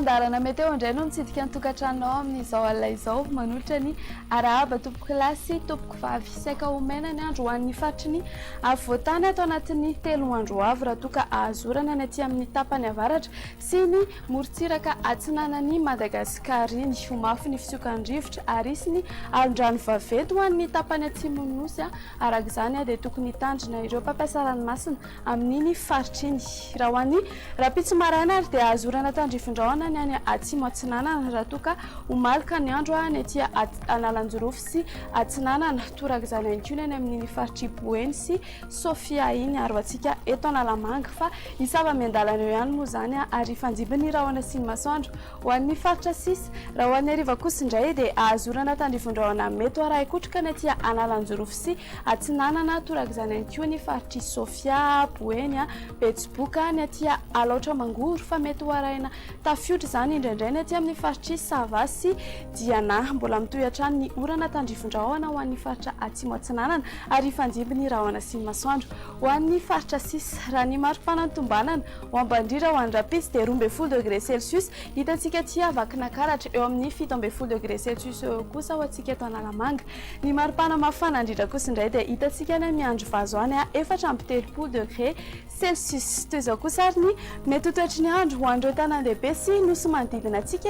fandarana meteo indray no mitsidika ny tokantranonao amin'izao alina izao manolotra ny arahaba tompoko lasy tompoko vavy saika homena ny andro hoan'ny faritry ny avoatany atao anatin'ny 3 andro avy raha toka ahazorana ny aty amin'ny tapany avaratra sy ny morontsiraka atsinanan'ny Madagasikara ny homafy ny fisokan-drivotra ary sy ny alondrano vaventy ho an'ny tapany atsimon'ny nosy arak'izany dia tokony tandrina ireo mpampiasa ranomasina amin'iny faritry iny raha ho an'ny rapitso maraina ary dia ahazorana tandrifondraona ny any atsimo atsinanana raha toka homalika ny andro ny aty analanjorofo sy atsinanana torak'izany ihany koa ny amin'iny faritry Boeny sy Sofia iny aro antsika eto Analamanga fa isava miandalana eo ihany moa zany ary fanjibiny rahona sy ny masoandro ho an'ny faritra sisy raha ho an'ny ariva kosa indray dia ahazorana tandrifondraona mety araha ikotrika ny aty analanjorofo sy atsinanana torak'izany ihany koa ny faritry Sofia Boeny Betsiboka ny aty alaotra mangoro fa mety ho arahina tafiotra zany indraindray ny aty amin'ny faritry Sava sy Diana mbola mitohy hatrany ny orana tandrifondraona ho an'ny faritra atsimo atsinanana ary fanjibiny rahona sy ny masoandro ho an'ny faritra sisy raha ny maripana ny tombanana ho ambandrira ho an'ny rapitsy dia 12 degré Celsius hitantsika aty Vakinankaratra eo amin'ny 17 degré Celsius eo kosa ho antsika eto Analamanga ny maripana mafana indrindra kosa indray dia hitantsika any miandro vazoany 4 degré Celsius toy izao kosa ary ny mety toetry ny andro ho an'ireo tanan-dehibe sy nosy manodidina antsika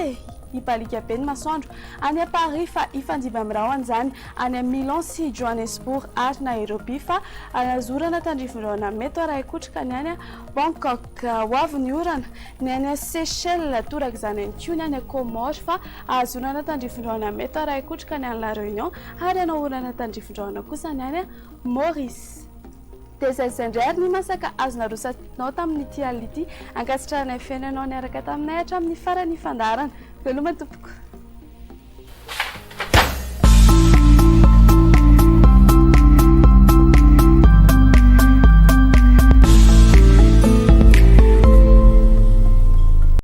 hibalika be ny masoandro any Paris fa hifanjiby amin'ny rahona zany any Milan sy Johannesburg ary Nairobi fa ahazorana tandrifondraona mety araha ikotrika ny any Bangkok ho avy ny orana ny any Seychelles torak'izany ihany koa ny any Comores fa ahazorana tandrifondraona mety araha ikotrika ny any La Réunion ary anao orana tandrifondraona kosa ny any Maurice. Dia izay indray ary ny masaka azona rosatinao tamin'ity alina ity ankasitrahana fiainanao niaraka taminay hatramin'ny farany fandarana veloma tompoko.